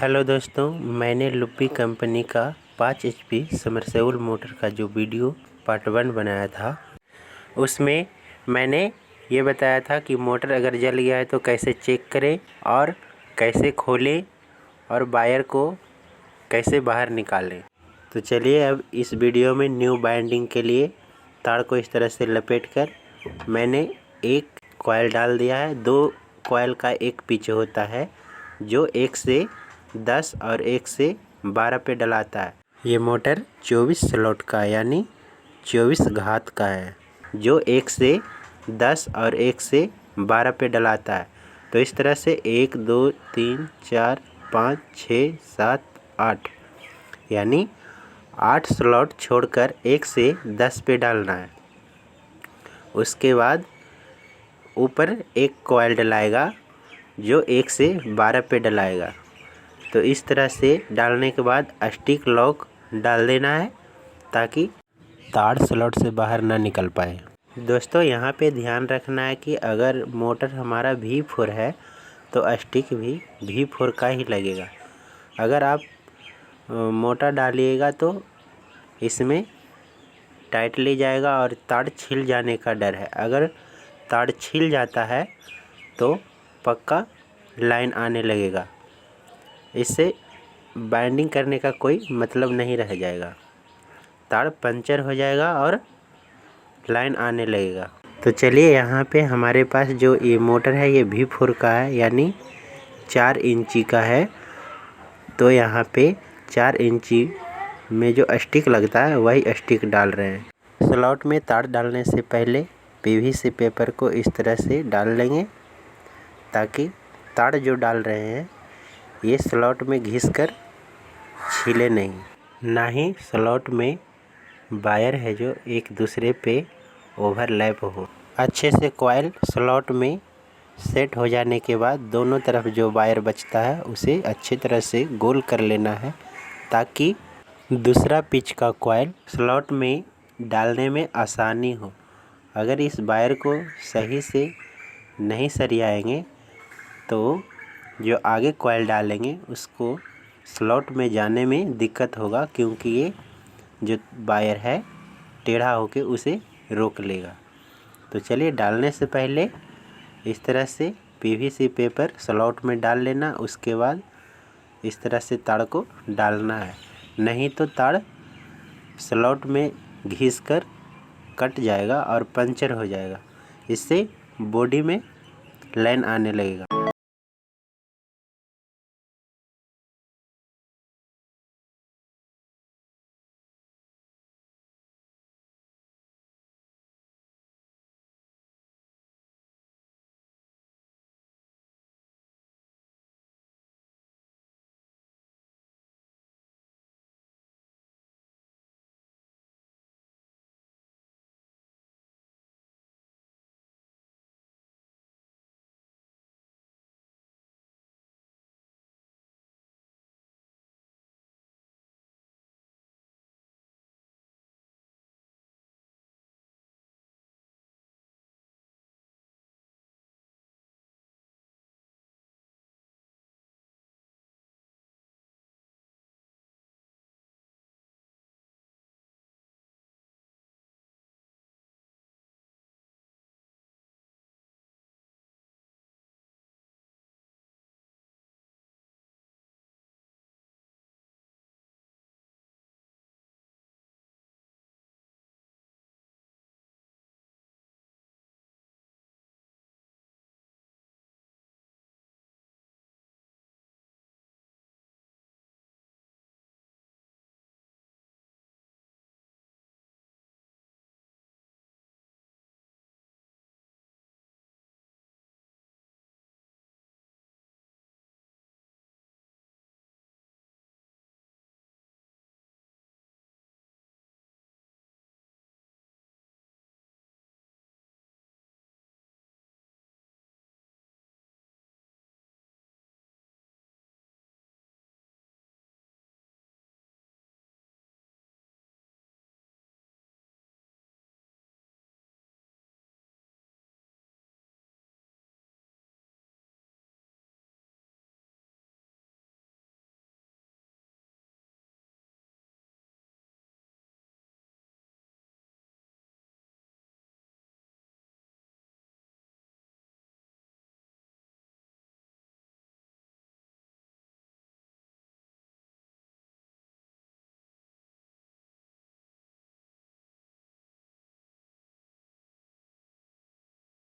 Hello दोस्तों, मैंने लुप्पी company का 5 HP समरसेबल मोटर का जो वीडियो पार्ट 1 बनाया था, उसमें मैंने ये बताया था कि मोटर अगर जल गया है तो कैसे चेक करें और कैसे खोलें और वायर को कैसे बाहर निकालें। तो चलिए अब इस वीडियो में न्यू बाइंडिंग के लिए तार को इस तरह से लपेटकर मैंने एक कॉइल डाल दिया है। 2 कॉइल का एक पिच होता है जो 1 से 10 और 1 से 12 पे डलाता है। ये मोटर 24 स्लॉट का यानी 24 घात का है जो 1 से 10 और 1 से 12 पे डलाता है। तो इस तरह से 1 2 3 4 5 6 7 8 यानी 8 स्लॉट छोड़कर 1 से 10 पे डालना है। उसके बाद ऊपर एक कॉइल डलाएगा जो 1 से 12 पे डलाएगा। तो इस तरह से डालने के बाद स्टिक लॉक डाल देना है ताकि तार स्लॉट से बाहर ना निकल पाए। दोस्तों यहाँ पे ध्यान रखना है कि अगर मोटर हमारा V4 है तो स्टिक भी V4 का ही लगेगा। अगर आप मोटा डालिएगा तो इसमें टाइटली जाएगा और तार छिल जाने का डर है। अगर तार छिल जाता है तो पक्का लाइन आने लगेगा, इससे बाइंडिंग करने का कोई मतलब नहीं रह जाएगा, तार पंचर हो जाएगा और लाइन आने लगेगा। तो चलिए यहाँ पे हमारे पास जो ये मोटर है ये V4 का है यानी 4 इंची का है। तो यहाँ पे 4 इंची में जो स्टिक लगता है वही स्टिक डाल रहे हैं। स्लॉट में तार डालने से पहले PVC पेपर को इस तरह से डाल लेंगे ताकि तार जो डाल रहे हैं ये स्लॉट में घिसकर छिले नहीं, ना ही स्लॉट में वायर है जो एक दूसरे पे ओवरलैप हो। अच्छे से कॉइल स्लॉट में सेट हो जाने के बाद दोनों तरफ जो वायर बचता है उसे अच्छी तरह से गोल कर लेना है ताकि दूसरा पिच का कॉइल स्लॉट में डालने में आसानी हो। अगर इस वायर को सही से नहीं सरियाएंगे तो जो आगे कॉइल डालेंगे उसको स्लॉट में जाने में दिक्कत होगा, क्योंकि ये जो वायर है टेढ़ा होके उसे रोक लेगा। तो चलिए डालने से पहले इस तरह से PVC पेपर स्लॉट में डाल लेना। उसके बाद इस तरह से तार को डालना है, नहीं तो तार स्लॉट में घिसकर कट जाएगा और पंचर हो जाएगा, इससे बॉडी में लाइन आने लगेगा।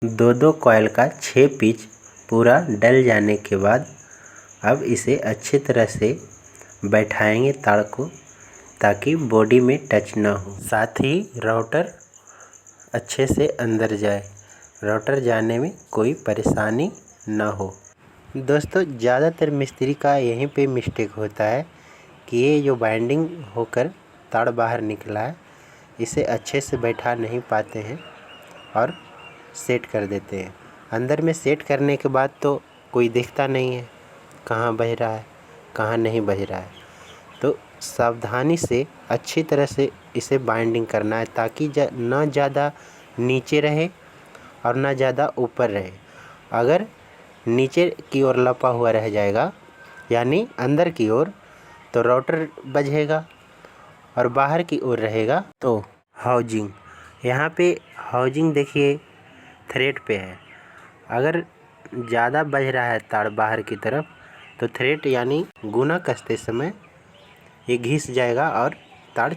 दो कॉइल का 6 पिच पूरा डल जाने के बाद अब इसे अच्छी तरह से बैठाएंगे तार को, ताकि बॉडी में टच ना हो। साथ ही राउटर अच्छे से अंदर जाए, राउटर जाने में कोई परेशानी ना हो। दोस्तों, ज़्यादातर मिस्त्री का यहीं पे मिस्टेक होता है कि ये जो बाइंडिंग होकर तार बाहर निकला है, इसे अच्छे से बैठा नहीं पाते हैं और सेट कर देते हैं। अंदर में सेट करने के बाद तो कोई देखता नहीं है कहाँ बह रहा है, कहाँ नहीं बह रहा है। तो सावधानी से अच्छी तरह से इसे बाइंडिंग करना है, ताकि ना ज़्यादा नीचे रहे और ना ज़्यादा ऊपर रहे। अगर नीचे की ओर लपा हुआ रह जाएगा, यानी अंदर की ओर, तो राउटर बजेगा, और बाहर की ओर रहेगा तो हाउजिंग। यहाँ पे हाउजिंग देखिए थ्रेड पे है। अगर ज़्यादा बज रहा है तार बाहर की तरफ, तो थ्रेड यानी गुना कसते समय ये घिस जाएगा और तार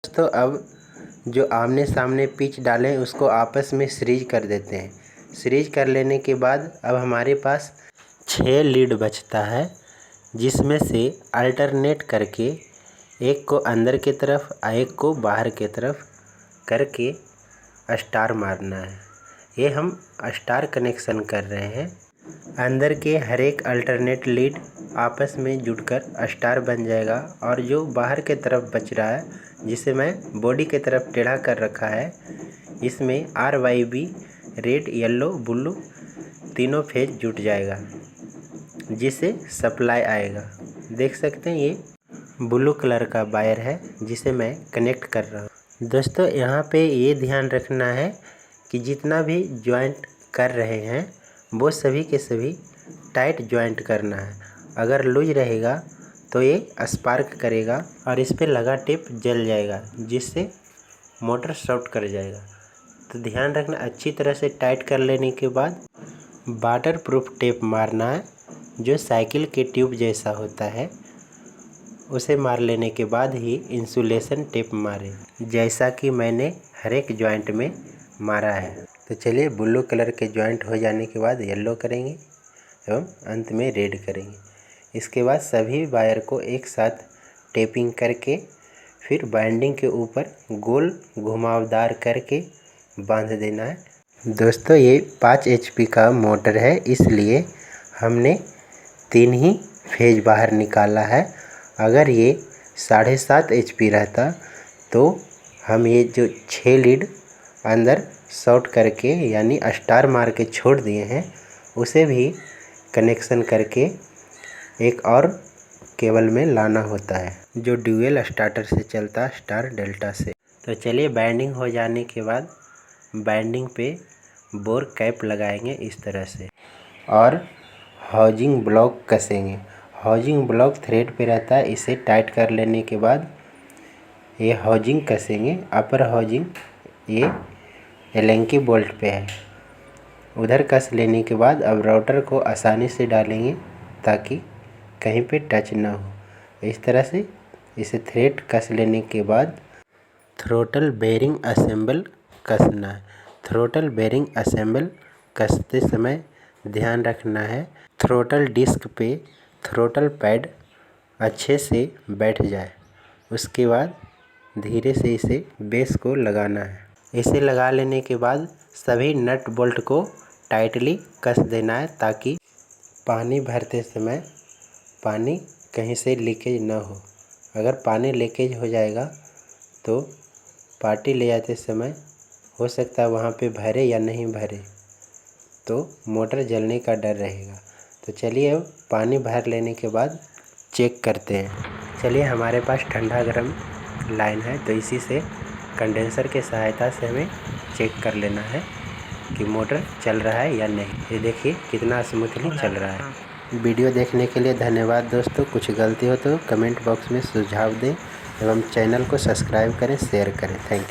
दोस्तों, अब जो आमने सामने पिच डालें उसको आपस में सीरीज कर देते हैं। सीरीज कर लेने के बाद अब हमारे पास 6 लीड बचता है, जिसमें से अल्टरनेट करके एक को अंदर की तरफ और एक को बाहर की तरफ करके स्टार मारना है। ये हम स्टार कनेक्शन कर रहे हैं। अंदर के हर एक अल्टरनेट लीड आपस में जुड़कर स्टार बन जाएगा, और जो बाहर के तरफ बच रहा है, जिसे मैं बॉडी के तरफ टेढ़ा कर रखा है, इसमें RYB रेड, येलो, ब्लू तीनों फेज जुट जाएगा, जिससे सप्लाई आएगा। देख सकते हैं ये ब्लू कलर का वायर है जिसे मैं कनेक्ट कर रहा हूँ। दोस्तों, यहाँ पे ये ध्यान रखना है कि जितना भी जॉइंट कर रहे हैं वो सभी के सभी टाइट जॉइंट करना है। अगर लूज रहेगा तो ये स्पार्क करेगा और इस पे लगा टेप जल जाएगा, जिससे मोटर शॉर्ट कर जाएगा। तो ध्यान रखना, अच्छी तरह से टाइट कर लेने के बाद वाटर प्रूफ टेप मारना है, जो साइकिल के ट्यूब जैसा होता है। उसे मार लेने के बाद ही इंसुलेशन टेप मारें, जैसा कि मैंने हर एक जॉइंट में मारा है। तो चलिए ब्लू कलर के जॉइंट हो जाने के बाद येलो करेंगे एवं अंत में रेड करेंगे। इसके बाद सभी वायर को एक साथ टेपिंग करके फिर बाइंडिंग के ऊपर गोल घुमावदार करके बांध देना है। दोस्तों ये 5 HP का मोटर है, इसलिए हमने 3 ही फेज बाहर निकाला है। अगर ये 7.5 HP रहता तो हम ये जो 6 लीड अंदर शॉर्ट करके यानी स्टार मार के छोड़ दिए हैं, उसे भी कनेक्शन करके एक और केबल में लाना होता है जो ड्यूअल स्टार्टर से चलता, स्टार डेल्टा से। तो चलिए बाइंडिंग हो जाने के बाद बाइंडिंग पे बोर कैप लगाएंगे इस तरह से और हाउजिंग ब्लॉक कसेंगे। हाउजिंग ब्लॉक थ्रेड पे रहता है, इसे टाइट कर लेने के बाद ये हाउजिंग कसेंगे। अपर हाउजिंग ये एलेंकी बोल्ट पे है, उधर कस लेने के बाद अब राउटर को आसानी से डालेंगे ताकि कहीं पे टच ना हो। इस तरह से इसे थ्रेड कस लेने के बाद थ्रोटल बेरिंग असेंबल कसना है। थ्रोटल बेरिंग असेंबल कसते समय ध्यान रखना है थ्रोटल डिस्क पे थ्रोटल पैड अच्छे से बैठ जाए। उसके बाद धीरे से इसे बेस को लगाना है। इसे लगा लेने के बाद सभी नट बोल्ट को टाइटली कस देना है ताकि पानी भरते समय पानी कहीं से लीकेज ना हो। अगर पानी लीकेज हो जाएगा तो पार्टी ले जाते समय हो सकता है वहाँ पे भरे या नहीं भरे, तो मोटर जलने का डर रहेगा। तो चलिए अब पानी भर लेने के बाद चेक करते हैं। चलिए हमारे पास ठंडा गर्म लाइन है, तो इसी से कंडेंसर के सहायता से हमें चेक कर लेना है कि मोटर चल रहा है या नहीं। ये देखिए कितना स्मूथली चल रहा है। वीडियो देखने के लिए धन्यवाद दोस्तों। कुछ गलती हो तो कमेंट बॉक्स में सुझाव दें एवं चैनल को सब्सक्राइब करें, शेयर करें। Thank you.